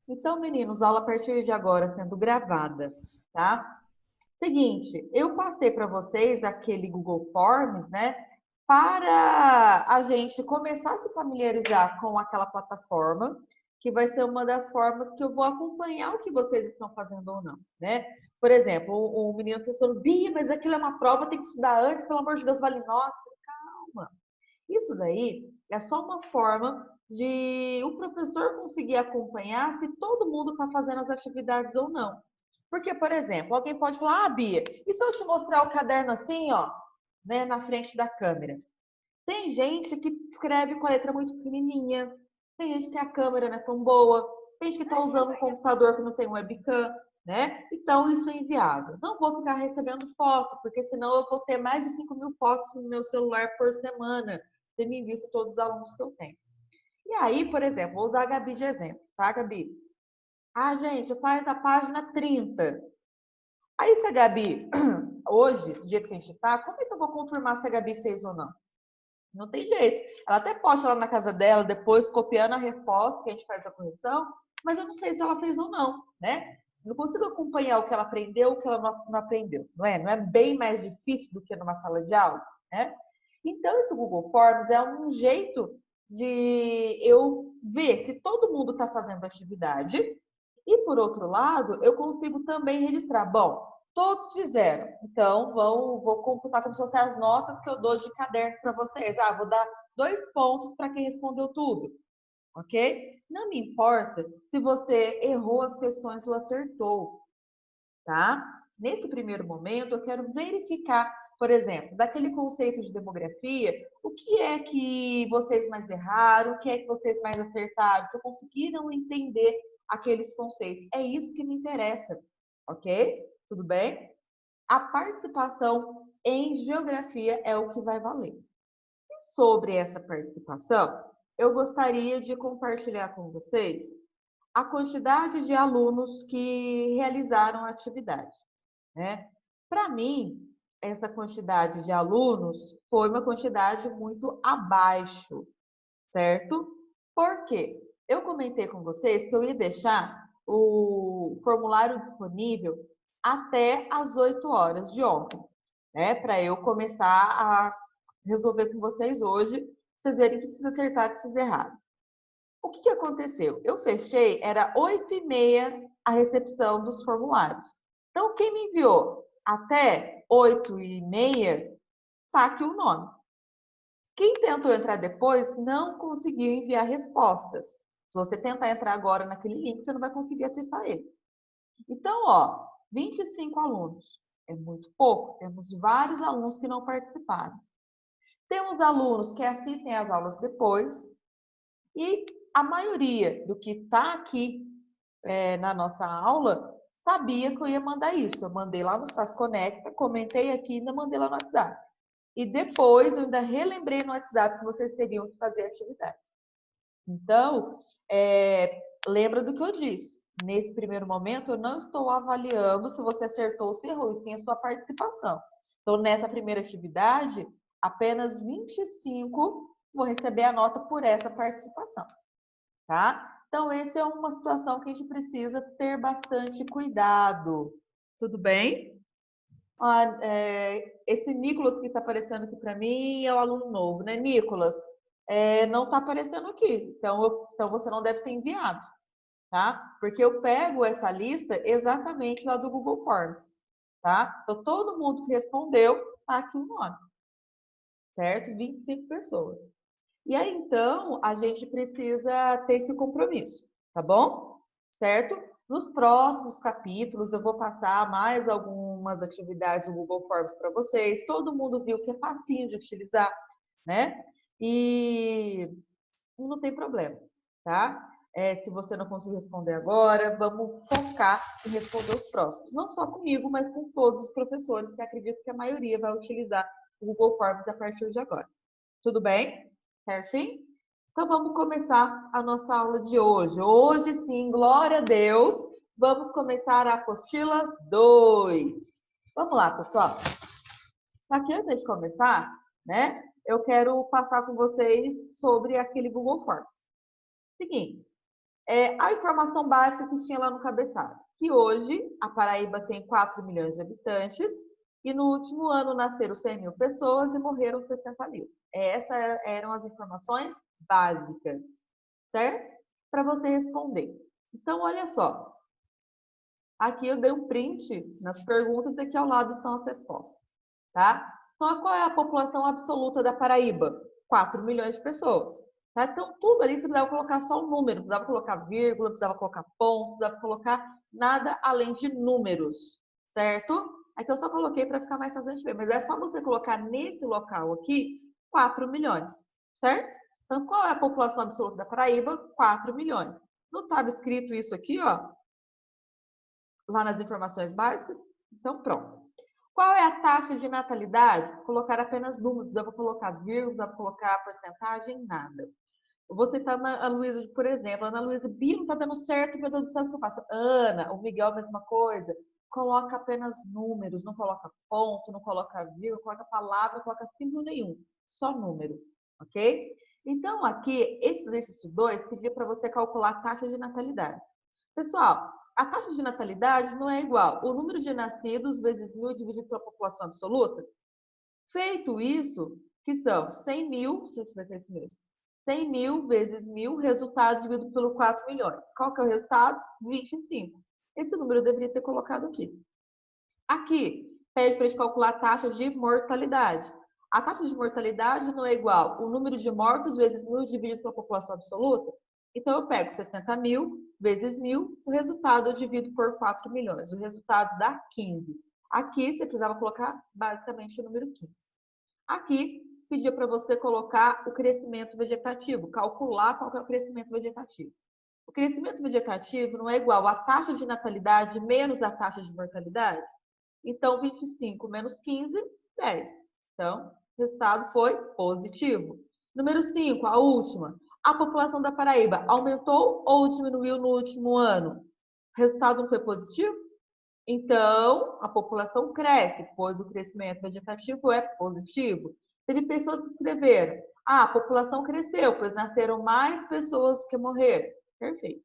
Então, meninos, aula a partir de agora sendo gravada, tá? Seguinte, eu passei para vocês aquele Google Forms, né? Para a gente começar a se familiarizar com aquela plataforma, que vai ser uma das formas que eu vou acompanhar o que vocês estão fazendo ou não, né? Por exemplo, o menino está estudando, Bia, mas aquilo é uma prova, tem que estudar antes, pelo amor de Deus, vale nota. Calma. Isso daí é só uma forma de o professor conseguir acompanhar se todo mundo está fazendo as atividades ou não. Porque, por exemplo, alguém pode falar, ah, Bia, e se eu te mostrar o caderno assim, ó, né, na frente da câmera? Tem gente que escreve com a letra muito pequenininha, tem gente que a câmera não é tão boa, tem gente que está usando um computador que não tem webcam, né? Então, isso é inviável. Não vou ficar recebendo foto, porque senão eu vou ter mais de 5.000 fotos no meu celular por semana, tendo em vista todos os alunos que eu tenho. E aí, por exemplo, vou usar a Gabi de exemplo, tá, Gabi? Ah, gente, faz a página 30. Aí, se a Gabi, hoje, do jeito que a gente está, como é que eu vou confirmar se a Gabi fez ou não? Não tem jeito. Ela até posta lá na casa dela, depois copiando a resposta, que a gente faz a correção, mas eu não sei se ela fez ou não, né? Não consigo acompanhar o que ela aprendeu, o que ela não aprendeu, não é? Não é bem mais difícil do que numa sala de aula, né? Então, esse Google Forms é um jeito de eu ver se todo mundo está fazendo atividade e, por outro lado, eu consigo também registrar. Bom, todos fizeram, então vou computar como se fossem as notas que eu dou de caderno para vocês. Ah, vou dar 2 pontos para quem respondeu tudo, ok? Não me importa se você errou as questões ou acertou, tá? Nesse primeiro momento, eu quero verificar, por exemplo, daquele conceito de demografia, o que é que vocês mais erraram, o que é que vocês mais acertaram, se conseguiram entender aqueles conceitos. É isso que me interessa, ok? Tudo bem? A participação em geografia é o que vai valer. E sobre essa participação, eu gostaria de compartilhar com vocês a quantidade de alunos que realizaram a atividade, né? Para mim, essa quantidade de alunos foi uma quantidade muito abaixo, certo? Por quê? Eu comentei com vocês que eu ia deixar o formulário disponível até às 8 horas de ontem, né? Para eu começar a resolver com vocês hoje, pra vocês verem que precisa acertar, precisa errar. O que aconteceu? Eu fechei, era 8h30 a recepção dos formulários. Então, quem me enviou até 8h30, tá aqui o nome. Quem tentou entrar depois não conseguiu enviar respostas. Se você tentar entrar agora naquele link, você não vai conseguir acessar ele. Então, ó, 25 alunos. É muito pouco. Temos vários alunos que não participaram. Temos alunos que assistem às aulas depois e a maioria do que está aqui na nossa aula sabia que eu ia mandar isso. Eu mandei lá no SAS Conecta, comentei aqui e ainda mandei lá no WhatsApp. E depois eu ainda relembrei no WhatsApp que vocês teriam que fazer a atividade. Então, lembra do que eu disse. Nesse primeiro momento, eu não estou avaliando se você acertou ou se errou, e sim a sua participação. Então, nessa primeira atividade, apenas 25 vão receber a nota por essa participação, tá? Então, essa é uma situação que a gente precisa ter bastante cuidado. Tudo bem? Ah, esse Nicolas que está aparecendo aqui para mim é o aluno novo, né, Nicolas? Não está aparecendo aqui, então você não deve ter enviado, tá? Porque eu pego essa lista exatamente lá do Google Forms, tá? Então, todo mundo que respondeu, tá aqui o nome, certo? 25 pessoas. E aí, então, a gente precisa ter esse compromisso, tá bom? Certo? Nos próximos capítulos, eu vou passar mais algumas atividades do Google Forms para vocês. Todo mundo viu que é facinho de utilizar, né? E não tem problema, tá? Se você não conseguir responder agora, vamos focar em responder os próximos. Não só comigo, mas com todos os professores, que acredito que a maioria vai utilizar o Google Forms a partir de agora. Tudo bem? Certinho? Então vamos começar a nossa aula de hoje. Hoje sim, glória a Deus, vamos começar a apostila 2. Vamos lá, pessoal. Só que antes de começar, né, eu quero passar com vocês sobre aquele Google Forms. Seguinte, A informação básica que tinha lá no cabeçalho, que hoje a Paraíba tem 4 milhões de habitantes e no último ano nasceram 100 mil pessoas e morreram 60 mil. Essas eram as informações básicas, certo? Para você responder. Então, olha só. Aqui eu dei um print nas perguntas e aqui ao lado estão as respostas, tá? Então, qual é a população absoluta da Paraíba? 4 milhões de pessoas. Tá? Então, tudo ali você precisava colocar só um número, precisava colocar vírgula, precisava colocar ponto, precisava colocar nada além de números, certo? Então, eu só coloquei para ficar mais fácil de ver, mas é só você colocar nesse local aqui 4 milhões, certo? Então, qual é a população absoluta da Paraíba? 4 milhões. Não estava escrito isso aqui, ó, lá nas informações básicas? Então, pronto. Qual é a taxa de natalidade? Colocar apenas números, eu vou colocar vírgula, eu vou colocar porcentagem, nada. Você está na Ana Luísa, por exemplo, Ana Luísa, Bia, não está dando certo, meu Deus do céu, o que eu faço? Ana, o Miguel, a mesma coisa. Coloca apenas números, não coloca ponto, não coloca vírgula, coloca palavra, não coloca símbolo nenhum, só número, ok? Então, aqui, esse exercício 2 pedia para você calcular a taxa de natalidade. Pessoal, a taxa de natalidade não é igual o número de nascidos vezes 1.000 dividido pela população absoluta. Feito isso, que são 100 mil, se eu tivesse isso mesmo, 100 mil vezes 1.000, resultado dividido pelo 4 milhões. Qual que é o resultado? 25. Esse número eu deveria ter colocado aqui. Aqui, pede para a gente calcular a taxa de mortalidade. A taxa de mortalidade não é igual o número de mortos vezes 1.000 dividido pela população absoluta. Então, eu pego 60 mil vezes 1.000, o resultado eu divido por 4 milhões. O resultado dá 15. Aqui, você precisava colocar basicamente o número 15. Aqui, pedia para você colocar o crescimento vegetativo, calcular qual que é o crescimento vegetativo. O crescimento vegetativo não é igual a taxa de natalidade menos a taxa de mortalidade? Então, 25 menos 15, 10. Então, o resultado foi positivo. Número 5, a última. A população da Paraíba aumentou ou diminuiu no último ano? O resultado não foi positivo? Então, a população cresce, pois o crescimento vegetativo é positivo. Teve pessoas que escreveram: a população cresceu, pois nasceram mais pessoas do que morreram. Perfeito.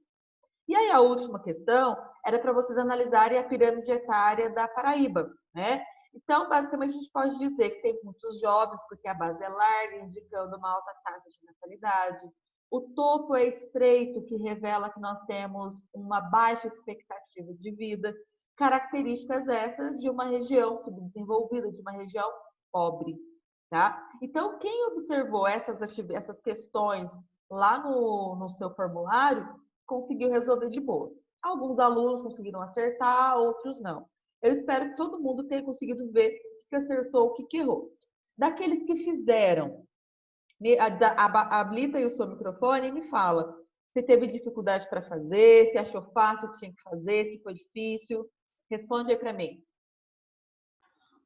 E aí, a última questão era para vocês analisarem a pirâmide etária da Paraíba, né? Então, basicamente, a gente pode dizer que tem muitos jovens, porque a base é larga, indicando uma alta taxa de natalidade. O topo é estreito, que revela que nós temos uma baixa expectativa de vida. Características essas de uma região subdesenvolvida, de uma região pobre, tá? Então, quem observou essas questões lá no seu formulário, conseguiu resolver de boa. Alguns alunos conseguiram acertar, outros não. Eu espero que todo mundo tenha conseguido ver o que acertou, o que errou. Daqueles que fizeram, habilita aí o seu microfone e me fala se teve dificuldade para fazer, se achou fácil o que tinha que fazer, se foi difícil. Responde aí para mim.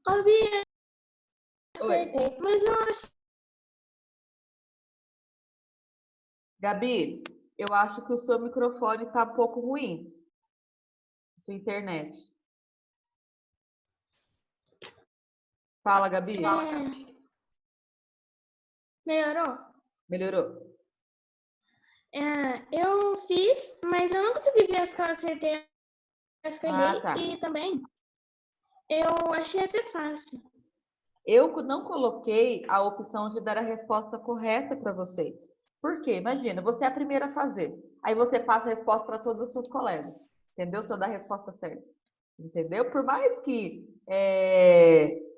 Ô, Bia, acertei, mas eu acho... Gabi, eu acho que o seu microfone está um pouco ruim. Sua internet. Fala, Gabi. Melhorou? Melhorou. Eu fiz, mas eu não consegui ver as que eu acertei, as que eu errei. Tá. E também, eu achei até fácil. Eu não coloquei a opção de dar a resposta correta para vocês. Por quê? Imagina, você é a primeira a fazer. Aí você passa a resposta para todos os seus colegas. Entendeu? Se eu dar a resposta certa. Entendeu? Por mais que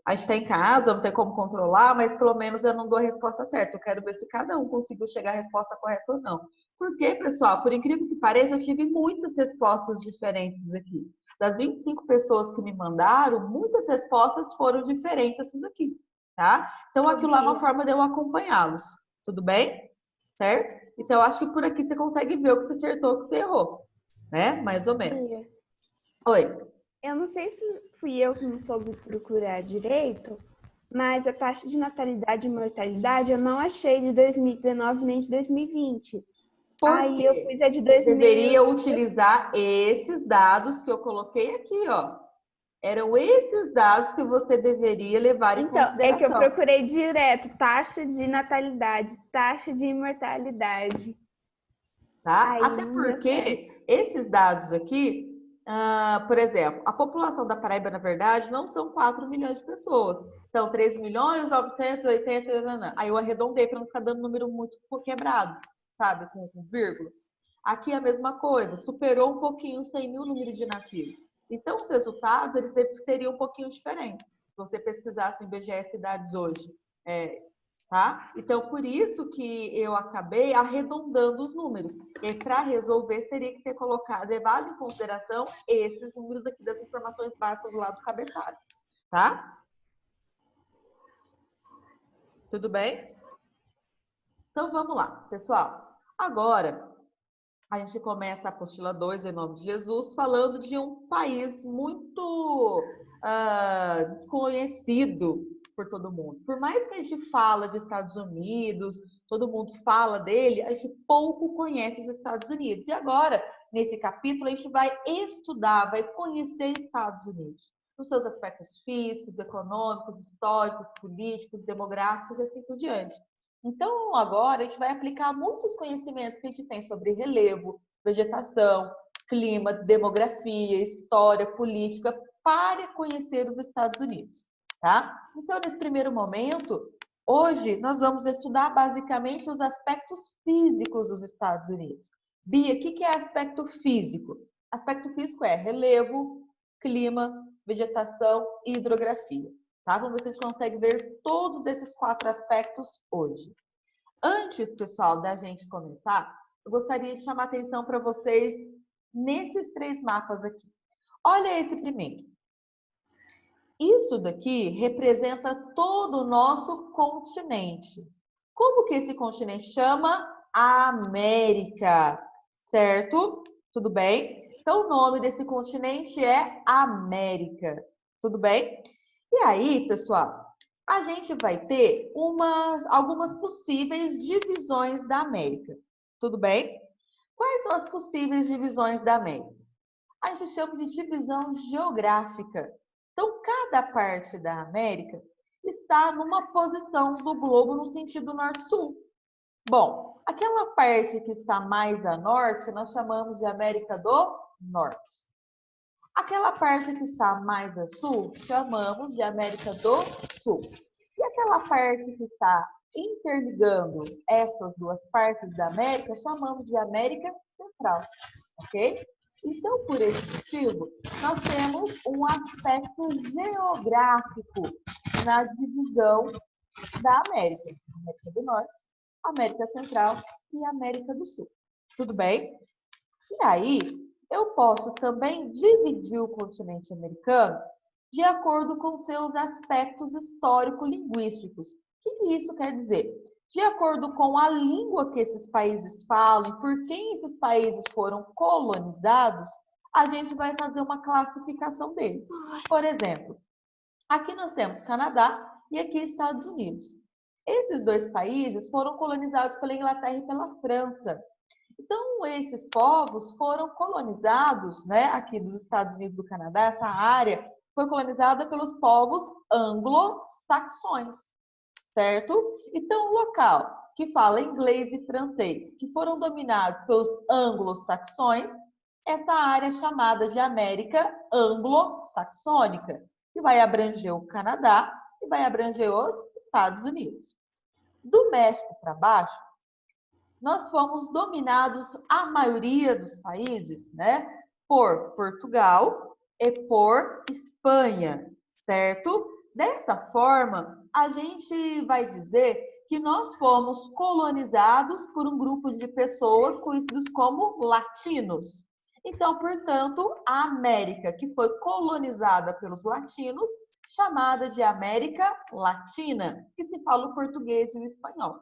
a gente está em casa, não tem como controlar, mas pelo menos eu não dou a resposta certa. Eu quero ver se cada um conseguiu chegar à resposta correta ou não. Porque, pessoal, por incrível que pareça, eu tive muitas respostas diferentes aqui. Das 25 pessoas que me mandaram, muitas respostas foram diferentes essas aqui, tá? Então, aquilo lá é uma forma de eu acompanhá-los. Tudo bem? Certo? Então, eu acho que por aqui você consegue ver o que você acertou, o que você errou. Né? Mais ou menos. Oi. Eu não sei se fui eu que não soube procurar direito, mas a taxa de natalidade e mortalidade eu não achei de 2019 nem de 2020. Aí eu fiz a de 2000. Deveria utilizar esses dados que eu coloquei aqui, ó. Eram esses dados que você deveria levar em consideração. É que eu procurei direto taxa de natalidade, taxa de imortalidade. tá? Aí Até não deu porque certo. esses dados aqui, por exemplo, a população da Paraíba, na verdade, não são 4 milhões de pessoas, são 3.980.000, nananã. Aí eu arredondei para não ficar dando número muito quebrado, sabe, com vírgula. Aqui é a mesma coisa, superou um pouquinho os 100 mil número de nascidos. Então, os resultados eles seriam um pouquinho diferentes. Se você pesquisasse o IBGE Cidades hoje, tá? Então, por isso que eu acabei arredondando os números. E para resolver, teria que ter colocado, levado em consideração esses números aqui das informações básicas do lado do cabeçalho, tá? Tudo bem? Então, vamos lá, pessoal. Agora, a gente começa a apostila 2, em nome de Jesus, falando de um país muito desconhecido por todo mundo. Por mais que a gente fala de Estados Unidos, todo mundo fala dele, a gente pouco conhece os Estados Unidos. E agora, nesse capítulo, a gente vai estudar, vai conhecer os Estados Unidos, nos seus aspectos físicos, econômicos, históricos, políticos, demográficos e assim por diante. Então, agora, a gente vai aplicar muitos conhecimentos que a gente tem sobre relevo, vegetação, clima, demografia, história, política, para conhecer os Estados Unidos, tá? Então, nesse primeiro momento, hoje, nós vamos estudar basicamente os aspectos físicos dos Estados Unidos. Bia, o que é aspecto físico? Aspecto físico é relevo, clima, vegetação e hidrografia. Tá? Vamos ver se a gente consegue ver todos esses 4 aspectos hoje. Antes, pessoal, da gente começar, eu gostaria de chamar a atenção para vocês nesses 3 mapas aqui. Olha esse primeiro. Isso daqui representa todo o nosso continente. Como que esse continente chama? América, certo? Tudo bem? Então, o nome desse continente é América. Tudo bem? E aí, pessoal, a gente vai ter algumas possíveis divisões da América. Tudo bem? Quais são as possíveis divisões da América? A gente chama de divisão geográfica. Então, cada parte da América está numa posição do globo no sentido norte-sul. Bom, aquela parte que está mais a norte, nós chamamos de América do Norte. Aquela parte que está mais a sul, chamamos de América do Sul. E aquela parte que está interligando essas 2 partes da América, chamamos de América Central, ok? Então, por esse motivo, nós temos um aspecto geográfico na divisão da América. América do Norte, América Central e América do Sul. Tudo bem? E aí, eu posso também dividir o continente americano de acordo com seus aspectos histórico-linguísticos. O que isso quer dizer? De acordo com a língua que esses países falam e por quem esses países foram colonizados, a gente vai fazer uma classificação deles. Por exemplo, aqui nós temos Canadá e aqui Estados Unidos. Esses 2 países foram colonizados pela Inglaterra e pela França. Então, esses povos foram colonizados, né, aqui dos Estados Unidos e do Canadá, essa área foi colonizada pelos povos anglo-saxões, certo? Então, o local que fala inglês e francês, que foram dominados pelos anglo-saxões, essa área é chamada de América anglo-saxônica, que vai abranger o Canadá e vai abranger os Estados Unidos. Do México para baixo, nós fomos dominados, a maioria dos países, né, por Portugal e por Espanha, certo? Dessa forma, a gente vai dizer que nós fomos colonizados por um grupo de pessoas conhecidos como latinos. Então, portanto, a América, que foi colonizada pelos latinos, chamada de América Latina, que se fala o português e o espanhol.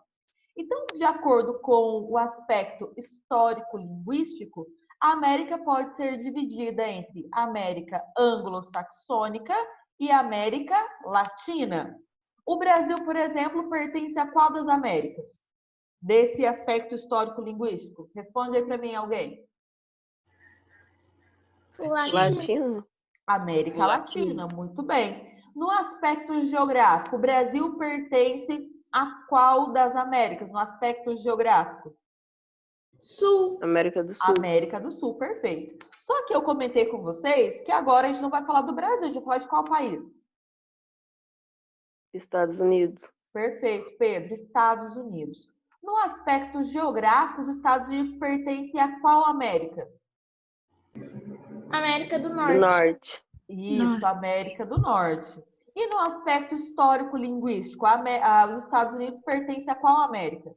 Então, de acordo com o aspecto histórico-linguístico, a América pode ser dividida entre América anglo-saxônica e América Latina. O Brasil, por exemplo, pertence a qual das Américas? Desse aspecto histórico-linguístico? Responde aí para mim alguém. Latino. América Latina, muito bem. No aspecto geográfico, o Brasil pertence a qual das Américas, no aspecto geográfico? Sul. América do Sul. América do Sul, perfeito. Só que eu comentei com vocês que agora a gente não vai falar do Brasil, a gente vai falar de qual país? Estados Unidos. Perfeito, Pedro. Estados Unidos. No aspecto geográfico, os Estados Unidos pertencem a qual América? América do Do Norte. Norte. Isso, América do Norte. E no aspecto histórico-linguístico, os Estados Unidos pertencem a qual América?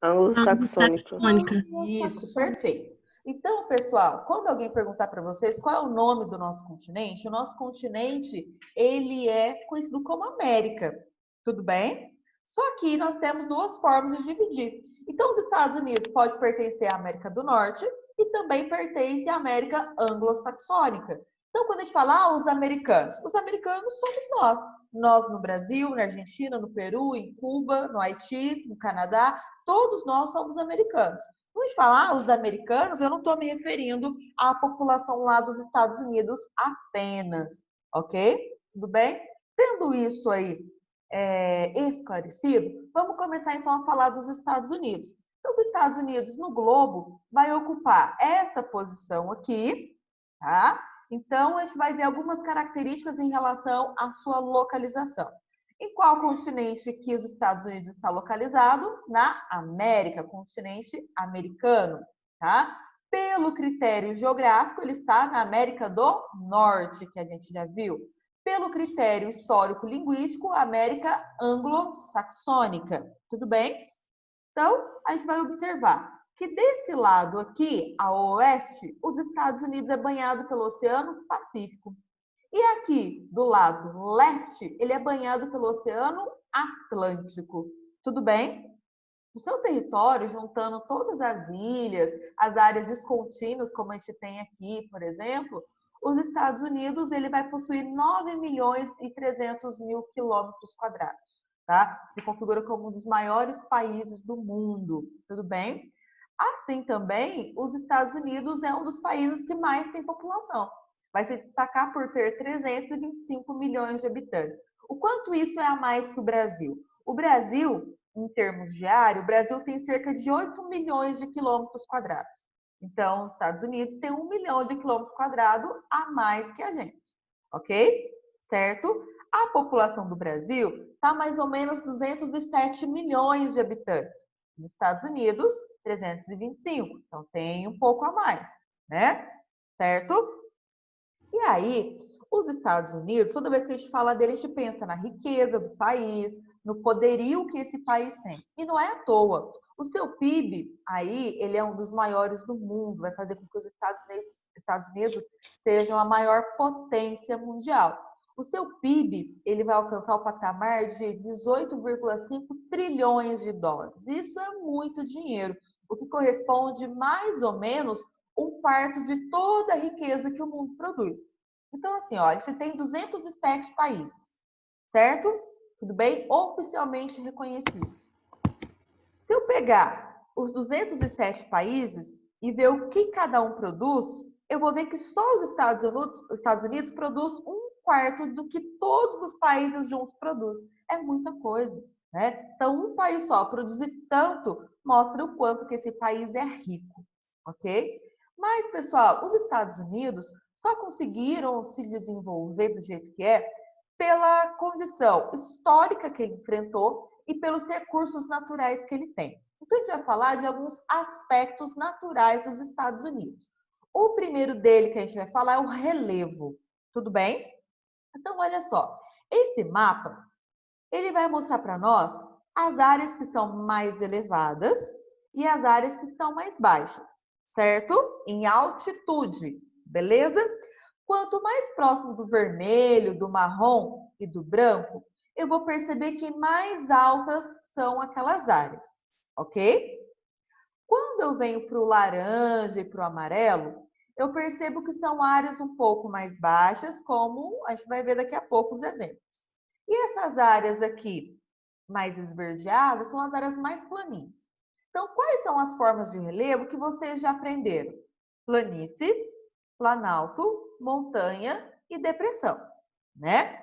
Anglo-saxônica. Isso, perfeito. Então, pessoal, quando alguém perguntar para vocês qual é o nome do nosso continente, o nosso continente, ele é conhecido como América. Tudo bem? Só que nós temos duas formas de dividir. Então, os Estados Unidos pode pertencer à América do Norte e também pertence à América anglo-saxônica. Então, quando a gente fala, os americanos somos nós. Nós no Brasil, na Argentina, no Peru, em Cuba, no Haiti, no Canadá, todos nós somos americanos. Quando a gente fala, os americanos, eu não estou me referindo à população lá dos Estados Unidos apenas, ok? Tudo bem? Tendo isso aí esclarecido, vamos começar então a falar dos Estados Unidos. Então, os Estados Unidos no globo vai ocupar essa posição aqui, tá? Então, a gente vai ver algumas características em relação à sua localização. Em qual continente que os Estados Unidos está localizado? Na América, continente americano, tá? Pelo critério geográfico, ele está na América do Norte, que a gente já viu. Pelo critério histórico-linguístico, América anglo-saxônica. Tudo bem? Então, a gente vai observar que desse lado aqui, a oeste, os Estados Unidos é banhado pelo Oceano Pacífico. E aqui, do lado leste, ele é banhado pelo Oceano Atlântico. Tudo bem? O seu território, juntando todas as ilhas, as áreas descontínuas, como a gente tem aqui, por exemplo, os Estados Unidos ele vai possuir 9 milhões e 300 mil quilômetros quadrados. Tá? Se configura como um dos maiores países do mundo. Tudo bem? Assim também, os Estados Unidos é um dos países que mais tem população. Vai se destacar por ter 325 milhões de habitantes. O quanto isso é a mais que o Brasil? O Brasil, em termos de área, o Brasil tem cerca de 8 milhões de quilômetros quadrados. Então, os Estados Unidos tem 1 milhão de quilômetros quadrados a mais que a gente. Ok? Certo? A população do Brasil está mais ou menos 207 milhões de habitantes. Dos Estados Unidos, 325. Então, tem um pouco a mais, né? Certo? E aí, os Estados Unidos, toda vez que a gente fala dele, a gente pensa na riqueza do país, no poderio que esse país tem. E não é à toa. O seu PIB, aí, ele é um dos maiores do mundo, vai fazer com que os Estados Unidos sejam a maior potência mundial. O seu PIB, ele vai alcançar o patamar de 18,5 trilhões de dólares. Isso é muito dinheiro, o que corresponde mais ou menos um quarto de toda a riqueza que o mundo produz. Então, assim, ó, a gente tem 207 países, certo? Tudo bem? Oficialmente reconhecidos. Se eu pegar os 207 países e ver o que cada um produz, eu vou ver que só os Estados Unidos produz um quarto do que todos os países juntos produzem. É muita coisa, né? Então, um país só produzir tanto mostra o quanto que esse país é rico, ok? Mas, pessoal, os Estados Unidos só conseguiram se desenvolver do jeito que é pela condição histórica que ele enfrentou e pelos recursos naturais que ele tem. Então, a gente vai falar de alguns aspectos naturais dos Estados Unidos. O primeiro dele que a gente vai falar é o relevo. Tudo bem? Então, olha só. Esse mapa, ele vai mostrar para nós as áreas que são mais elevadas e as áreas que estão mais baixas, certo? Em altitude, beleza? Quanto mais próximo do vermelho, do marrom e do branco, eu vou perceber que mais altas são aquelas áreas, ok? Quando eu venho para o laranja e para o amarelo, eu percebo que são áreas um pouco mais baixas, como a gente vai ver daqui a pouco os exemplos. E essas áreas aqui, mais esverdeadas, são as áreas mais planinhas. Então, quais são as formas de relevo que vocês já aprenderam? Planície, planalto, montanha e depressão, né?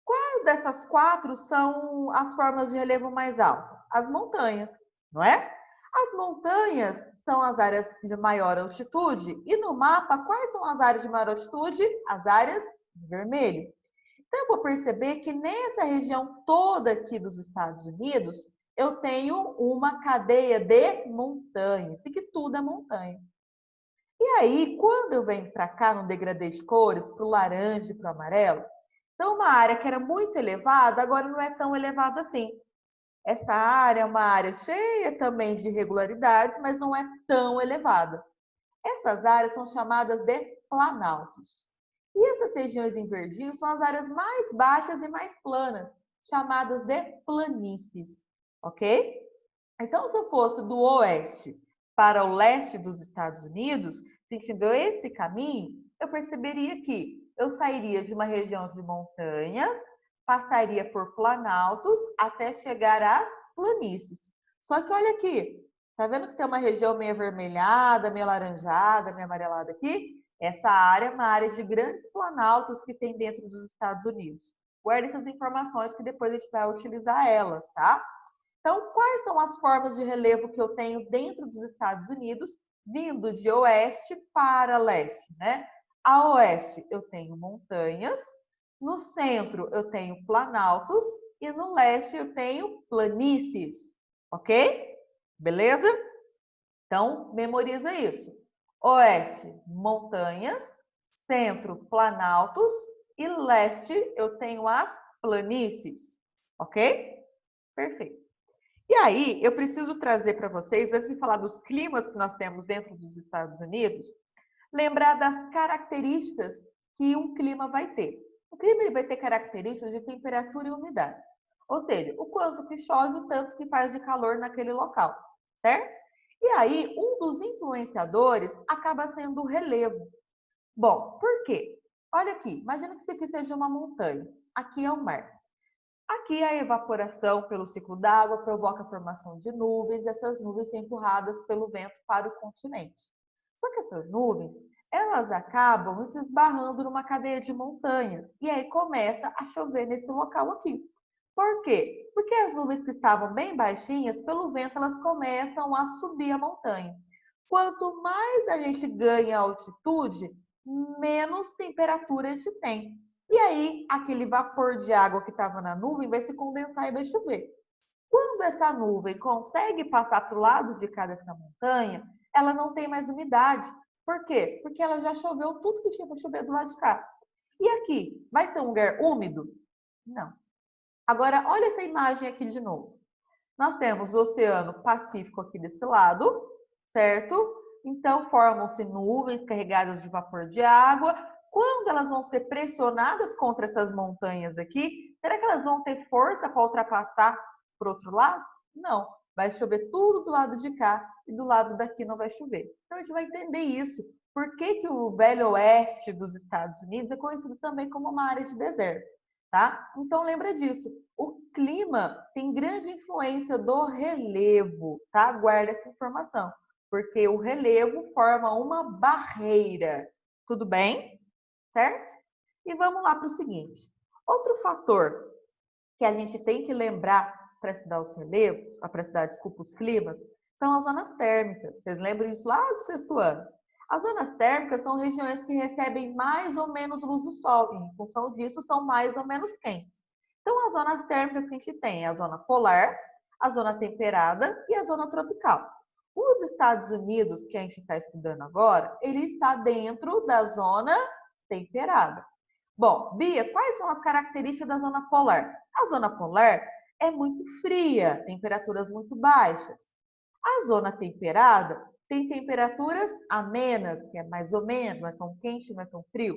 Qual dessas quatro são as formas de relevo mais alto? As montanhas, não é? As montanhas são as áreas de maior altitude e no mapa, quais são as áreas de maior altitude? As áreas de vermelho. Então, eu vou perceber que nessa região toda aqui dos Estados Unidos, eu tenho uma cadeia de montanhas, e que tudo é montanha. E aí, quando eu venho para cá no degradê de cores, para o laranja e para o amarelo, então uma área que era muito elevada, agora não é tão elevada assim. Essa área é uma área cheia também de irregularidades, mas não é tão elevada. Essas áreas são chamadas de planaltos. E essas regiões em verdinho são as áreas mais baixas e mais planas, chamadas de planícies, ok? Então, se eu fosse do oeste para o leste dos Estados Unidos, seguindo esse caminho, eu perceberia que eu sairia de uma região de montanhas, passaria por planaltos até chegar às planícies. Só que olha aqui, tá vendo que tem uma região meio avermelhada, meio alaranjada, meio amarelada aqui? Essa área é uma área de grandes planaltos que tem dentro dos Estados Unidos. Guarde essas informações que depois a gente vai utilizar elas, tá? Então, quais são as formas de relevo que eu tenho dentro dos Estados Unidos, vindo de oeste para leste, né? A oeste eu tenho montanhas, no centro eu tenho planaltos e no leste eu tenho planícies, ok? Beleza? Então, memoriza isso. Oeste, montanhas, centro, planaltos e leste eu tenho as planícies, ok? Perfeito. E aí, eu preciso trazer para vocês, antes de falar dos climas que nós temos dentro dos Estados Unidos, lembrar das características que um clima vai ter. O clima ele vai ter características de temperatura e umidade. Ou seja, o quanto que chove, o tanto que faz de calor naquele local, certo? E aí, um dos influenciadores acaba sendo o relevo. Bom, por quê? Olha aqui, imagina que isso aqui seja uma montanha. Aqui é o mar. Aqui a evaporação pelo ciclo d'água provoca a formação de nuvens e essas nuvens são empurradas pelo vento para o continente. Só que essas nuvens, elas acabam se esbarrando numa cadeia de montanhas e aí começa a chover nesse local aqui. Por quê? Porque as nuvens que estavam bem baixinhas, pelo vento elas começam a subir a montanha. Quanto mais a gente ganha altitude, menos temperatura a gente tem. E aí, aquele vapor de água que estava na nuvem vai se condensar e vai chover. Quando essa nuvem consegue passar para o lado de cá dessa montanha, ela não tem mais umidade. Por quê? Porque ela já choveu tudo que tinha para chover do lado de cá. E aqui, vai ser um lugar úmido? Não. Agora, olha essa imagem aqui de novo. Nós temos o Oceano Pacífico aqui desse lado, certo? Então, formam-se nuvens carregadas de vapor de água. Quando elas vão ser pressionadas contra essas montanhas aqui, será que elas vão ter força para ultrapassar para o outro lado? Não. Vai chover tudo do lado de cá e do lado daqui não vai chover. Então, a gente vai entender isso. Por que que o Velho Oeste dos Estados Unidos é conhecido também como uma área de deserto, tá? Então, lembra disso. O clima tem grande influência do relevo, tá? Guarda essa informação, porque o relevo forma uma barreira. Tudo bem? Certo? E vamos lá para o seguinte. Outro fator que a gente tem que lembrar para estudar os relevos, para estudar, desculpa, os climas, são as zonas térmicas. Vocês lembram isso lá do sexto ano? As zonas térmicas são regiões que recebem mais ou menos luz do sol, e em função disso são mais ou menos quentes. Então, as zonas térmicas que a gente tem é a zona polar, a zona temperada e a zona tropical. Os Estados Unidos, que a gente está estudando agora, ele está dentro da zona temperada. Bom, Bia, quais são as características da zona polar? A zona polar é muito fria, temperaturas muito baixas. A zona temperada tem temperaturas amenas, que é mais ou menos, não é tão quente, não é tão frio.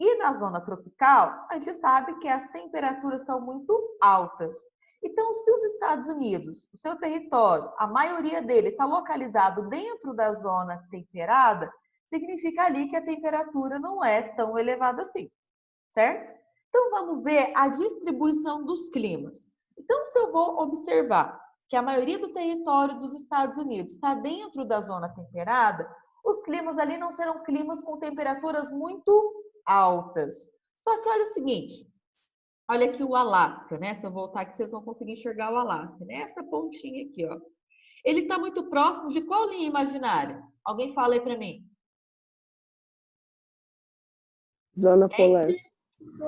E na zona tropical, a gente sabe que as temperaturas são muito altas. Então, se os Estados Unidos, o seu território, a maioria dele está localizado dentro da zona temperada, significa ali que a temperatura não é tão elevada assim, certo? Então, vamos ver a distribuição dos climas. Então, se eu vou observar que a maioria do território dos Estados Unidos está dentro da zona temperada, os climas ali não serão climas com temperaturas muito altas. Só que olha o seguinte, olha aqui o Alasca, né? Se eu voltar aqui, vocês vão conseguir enxergar o Alasca, né? Essa pontinha aqui, ó. Ele está muito próximo de qual linha imaginária? Alguém fala aí para mim. Zona polar.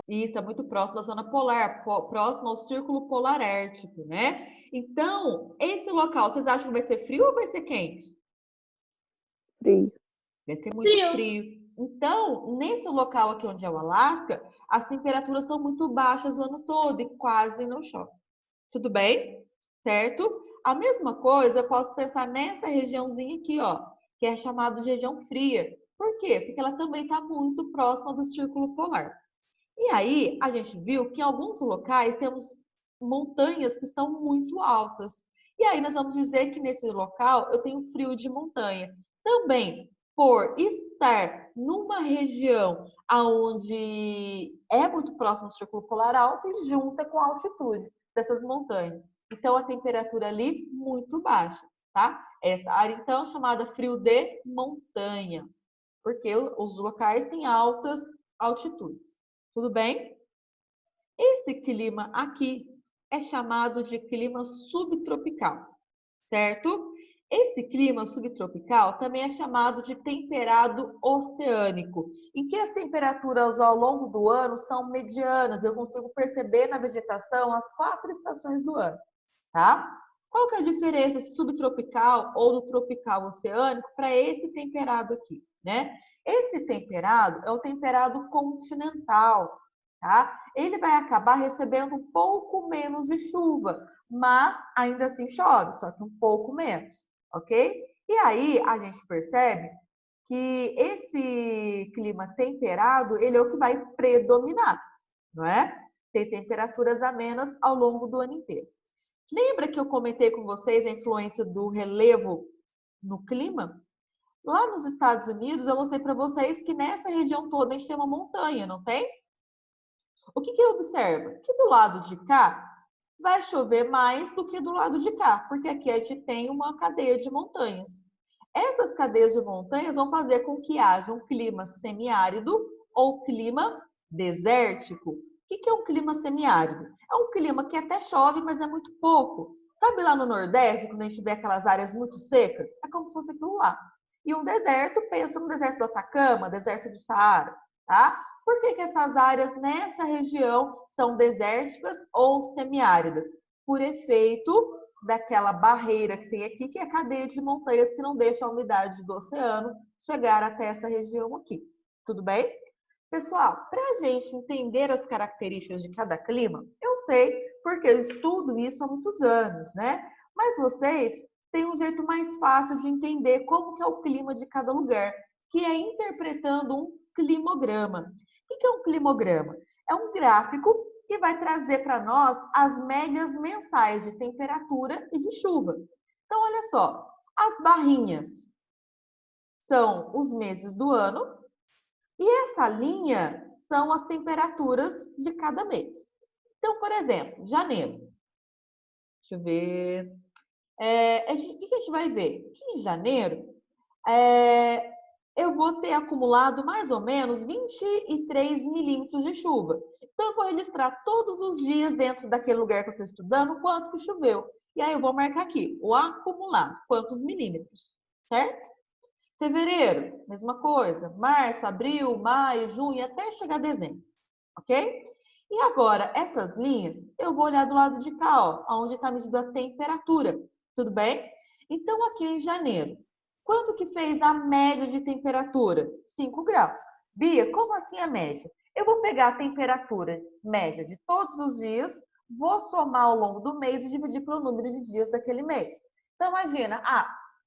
Isso, está muito próximo da zona polar, próximo ao círculo polar ártico, né? Então, esse local, vocês acham que vai ser frio ou vai ser quente? Frio. Vai ser muito frio. Então, nesse local aqui onde é o Alasca, as temperaturas são muito baixas o ano todo e quase não chove. Tudo bem? Certo? A mesma coisa eu posso pensar nessa regiãozinha aqui, ó, que é chamada de região fria. Por quê? Porque ela também está muito próxima do círculo polar. E aí, a gente viu que em alguns locais temos montanhas que são muito altas. E aí, nós vamos dizer que nesse local eu tenho frio de montanha. Também, por estar numa região onde é muito próximo do círculo polar alto e junta com a altitude dessas montanhas. Então, a temperatura ali muito baixa, tá? Essa área, então, é chamada frio de montanha, porque os locais têm altas altitudes. Tudo bem? Esse clima aqui é chamado de clima subtropical, certo? Esse clima subtropical também é chamado de temperado oceânico, em que as temperaturas ao longo do ano são medianas. Eu consigo perceber na vegetação as 4 estações do ano, tá? Qual que é a diferença desse subtropical ou do tropical oceânico para esse temperado aqui, né? Esse temperado é o temperado continental, tá? Ele vai acabar recebendo um pouco menos de chuva, mas ainda assim chove, só que um pouco menos, ok? E aí a gente percebe que esse clima temperado, ele é o que vai predominar, não é? Tem temperaturas amenas ao longo do ano inteiro. Lembra que eu comentei com vocês a influência do relevo no clima? Lá nos Estados Unidos, eu mostrei para vocês que nessa região toda a gente tem uma montanha, não tem? O que eu observo? Que do lado de cá vai chover mais do que do lado de cá, porque aqui a gente tem uma cadeia de montanhas. Essas cadeias de montanhas vão fazer com que haja um clima semiárido ou clima desértico. O que é um clima semiárido? É um clima que até chove, mas é muito pouco. Sabe lá no Nordeste, quando a gente vê aquelas áreas muito secas? É como se fosse aquilo lá. E um deserto, pensa no deserto do Atacama, deserto do Saara, tá? Por que essas áreas nessa região são desérticas ou semiáridas? Por efeito daquela barreira que tem aqui, que é a cadeia de montanhas que não deixa a umidade do oceano chegar até essa região aqui. Tudo bem? Pessoal, para a gente entender as características de cada clima, eu sei porque eu estudo isso há muitos anos, né? Mas vocês têm um jeito mais fácil de entender como que é o clima de cada lugar, que é interpretando um climograma. O que é um climograma? É um gráfico que vai trazer para nós as médias mensais de temperatura e de chuva. Então, olha só, as barrinhas são os meses do ano e essa linha são as temperaturas de cada mês. Então, por exemplo, janeiro. Deixa eu ver. O que a gente vai ver? Que em janeiro, eu vou ter acumulado mais ou menos 23 milímetros de chuva. Então, eu vou registrar todos os dias dentro daquele lugar que eu estou estudando quanto que choveu. E aí eu vou marcar aqui, o acumulado, quantos milímetros, certo? Fevereiro, mesma coisa. Março, abril, maio, junho, até chegar a dezembro, ok? E agora, essas linhas, eu vou olhar do lado de cá, ó, onde está medindo a temperatura, tudo bem? Então, aqui em janeiro, quanto que fez a média de temperatura? 5 graus. Bia, como assim a média? Eu vou pegar a temperatura média de todos os dias, vou somar ao longo do mês e dividir pelo número de dias daquele mês. Então, imagina,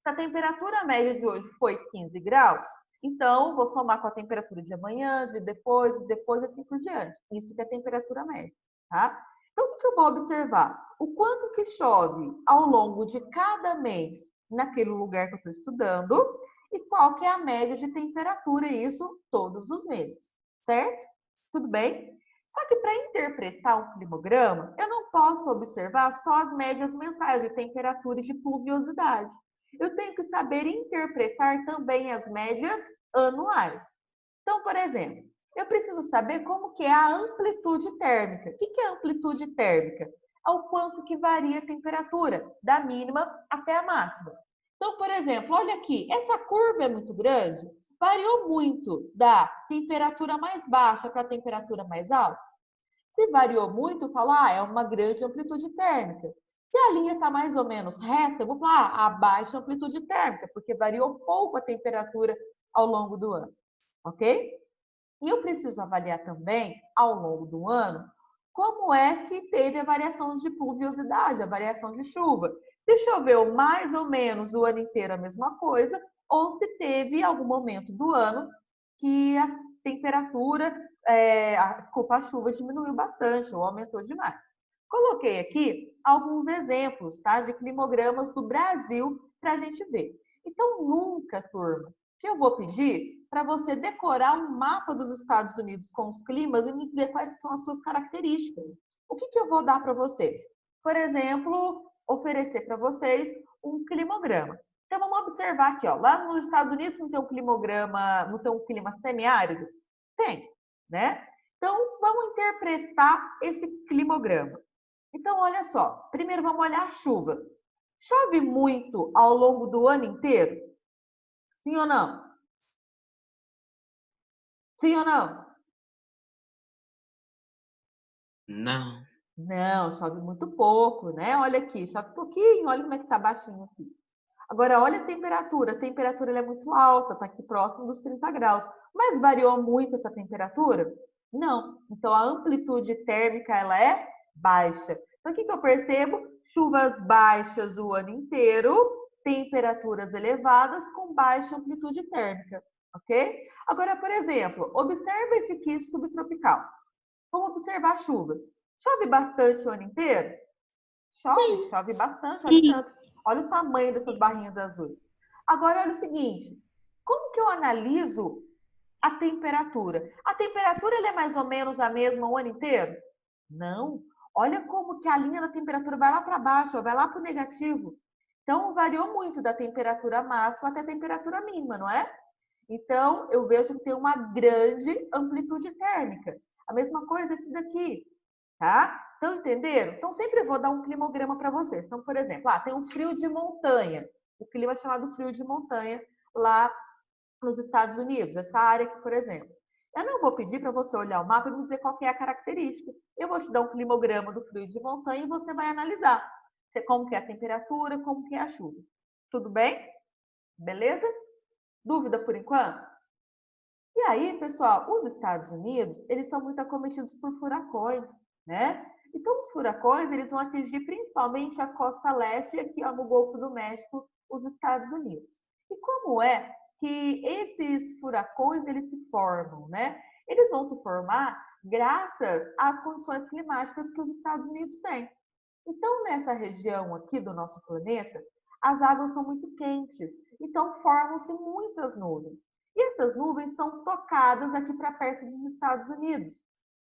se a temperatura média de hoje foi 15 graus, então vou somar com a temperatura de amanhã, de depois assim por diante. Isso que é a temperatura média, tá? Então, o que eu vou observar? O quanto que chove ao longo de cada mês naquele lugar que eu estou estudando e qual que é a média de temperatura, isso todos os meses, certo? Tudo bem? Só que para interpretar um climograma, eu não posso observar só as médias mensais de temperatura e de pluviosidade. Eu tenho que saber interpretar também as médias anuais. Então, por exemplo, eu preciso saber como que é a amplitude térmica. O que é amplitude térmica? ao quanto que varia a temperatura, da mínima até a máxima. Então, por exemplo, olha aqui, essa curva é muito grande, variou muito da temperatura mais baixa para a temperatura mais alta? Se variou muito, eu falo, é uma grande amplitude térmica. Se a linha está mais ou menos reta, eu vou falar, a baixa amplitude térmica, porque variou pouco a temperatura ao longo do ano, ok? E eu preciso avaliar também, ao longo do ano, como é que teve a variação de pluviosidade, a variação de chuva. Se choveu mais ou menos o ano inteiro a mesma coisa, ou se teve algum momento do ano que a temperatura, a chuva diminuiu bastante ou aumentou demais. Coloquei aqui alguns exemplos, tá, de climogramas do Brasil para a gente ver. Então, nunca, turma, que eu vou pedir para você decorar um mapa dos Estados Unidos com os climas e me dizer quais são as suas características. O que eu vou dar para vocês? Por exemplo, oferecer para vocês um climograma. Então, vamos observar aqui, ó. Lá nos Estados Unidos não tem um climograma, não tem um clima semiárido? Tem, né? Então, vamos interpretar esse climograma. Então, olha só. Primeiro, vamos olhar a chuva. Chove muito ao longo do ano inteiro? Sim ou não? Sim ou não? Não. Não, chove muito pouco, né? Olha aqui, chove pouquinho, olha como é que tá baixinho aqui. Agora, olha a temperatura ela é muito alta, tá aqui próximo dos 30 graus. Mas variou muito essa temperatura? Não. Então, a amplitude térmica, ela é baixa. Então, o que eu percebo? Chuvas baixas o ano inteiro, temperaturas elevadas com baixa amplitude térmica, ok? Agora, por exemplo, observa esse aqui subtropical. Vamos observar chuvas. Chove bastante o ano inteiro? Chove, chove bastante, olha tanto. Olha o tamanho dessas barrinhas azuis. Agora, olha o seguinte. Como que eu analiso a temperatura? A temperatura ela é mais ou menos a mesma o ano inteiro? Não. Olha como que a linha da temperatura vai lá para baixo, vai lá para o negativo. Então, variou muito da temperatura máxima até a temperatura mínima, não é? Então, eu vejo que tem uma grande amplitude térmica. A mesma coisa esse daqui, tá? Então, entenderam? Então, sempre vou dar um climograma para vocês. Então, por exemplo, tem um frio de montanha. O clima é chamado frio de montanha lá nos Estados Unidos, essa área aqui, por exemplo. Eu não vou pedir para você olhar o mapa e me dizer qual que é a característica. Eu vou te dar um climograma do frio de montanha e você vai analisar como que é a temperatura, como que é a chuva. Tudo bem? Beleza? Dúvida por enquanto? E aí, pessoal, os Estados Unidos, eles são muito acometidos por furacões, né? Então, os furacões, eles vão atingir principalmente a costa leste e aqui ó, no Golfo do México, os Estados Unidos. E como é que esses furacões, eles se formam, né? Eles vão se formar graças às condições climáticas que os Estados Unidos têm. Então, nessa região aqui do nosso planeta, as águas são muito quentes, então formam-se muitas nuvens. E essas nuvens são tocadas aqui para perto dos Estados Unidos.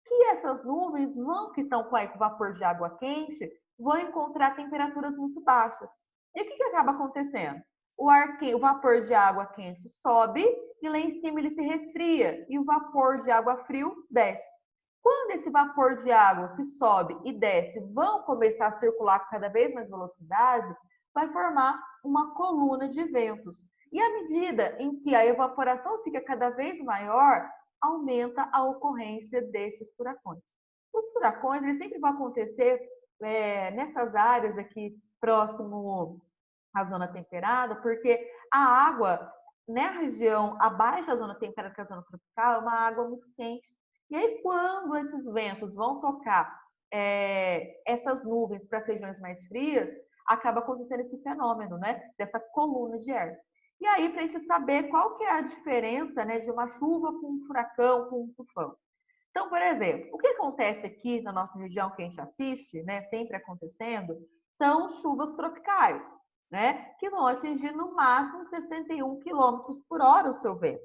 Que essas nuvens que estão com vapor de água quente, vão encontrar temperaturas muito baixas. E o que acaba acontecendo? O vapor de água quente sobe e lá em cima ele se resfria e o vapor de água frio desce. Quando esse vapor de água que sobe e desce vão começar a circular com cada vez mais velocidade, vai formar uma coluna de ventos. E à medida em que a evaporação fica cada vez maior, aumenta a ocorrência desses furacões. Os furacões eles sempre vão acontecer nessas áreas aqui próximo à zona temperada, porque a água na região abaixo da zona temperada, que é a zona tropical, é uma água muito quente. E aí, quando esses ventos vão tocar essas nuvens para as regiões mais frias, acaba acontecendo esse fenômeno, né? Dessa coluna de ar. E aí, para a gente saber qual que é a diferença, né, de uma chuva com um furacão, com um tufão. Então, por exemplo, o que acontece aqui na nossa região que a gente assiste, né, sempre acontecendo, são chuvas tropicais, né, que vão atingir no máximo 61 km por hora o seu vento.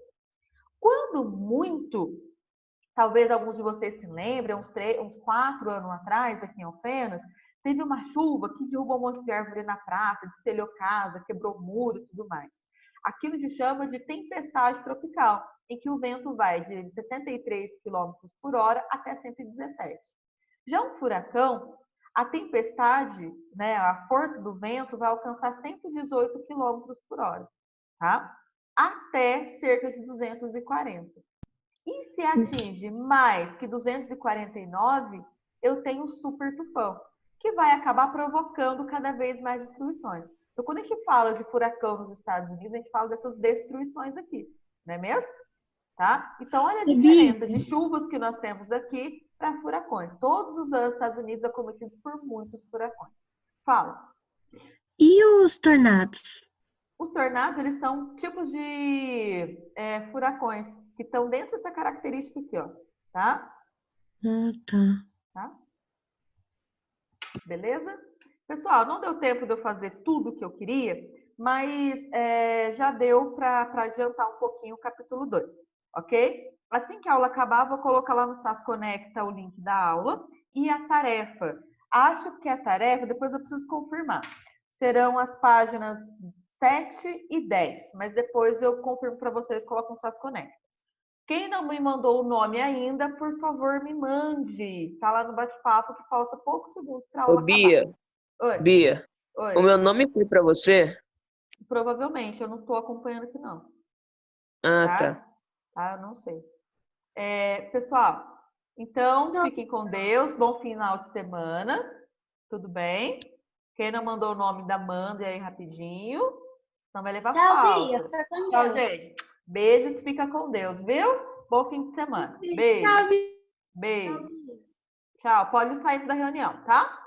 Quando muito, talvez alguns de vocês se lembrem, uns 4 anos atrás, aqui em Alfenas, teve uma chuva que derrubou um monte de árvore na praça, destelhou casa, quebrou muro e tudo mais. Aquilo se chama de tempestade tropical, em que o vento vai de 63 km por hora até 117. Já um furacão, a tempestade, né, a força do vento vai alcançar 118 quilômetros por hora, tá? Até cerca de 240. E se atinge mais que 249, eu tenho um super tufão, que vai acabar provocando cada vez mais destruições. Então, quando a gente fala de furacão nos Estados Unidos, a gente fala dessas destruições aqui, não é mesmo? Tá? Então, olha a diferença de chuvas que nós temos aqui para furacões. Todos os anos, os Estados Unidos são cometidos por muitos furacões. Fala. E os tornados? Os tornados, eles são tipos de furacões que estão dentro dessa característica aqui, ó. Tá? Tá. Beleza? Pessoal, não deu tempo de eu fazer tudo o que eu queria, mas já deu para adiantar um pouquinho o capítulo 2, ok? Assim que a aula acabar, vou colocar lá no SAS Conecta o link da aula e a tarefa. Acho que a tarefa, depois eu preciso confirmar, serão as páginas 7 e 10, mas depois eu confirmo para vocês, coloco no SAS Conecta. Quem não me mandou o nome ainda, por favor, me mande. Tá lá no bate-papo que falta poucos segundos para a aula acabar. Oi. Bia, Oi. o meu nome foi para você? Provavelmente, eu não estou acompanhando aqui, não. Tá. Eu não sei. Pessoal, então, fiquem com Deus. Bom final de semana. Tudo bem? Quem não mandou o nome da manda aí rapidinho. Não vai levar falta. Tchau, gente. Beijos, fica com Deus, viu? Bom fim de semana. Beijo. Beijo. Tchau. Pode sair da reunião, tá?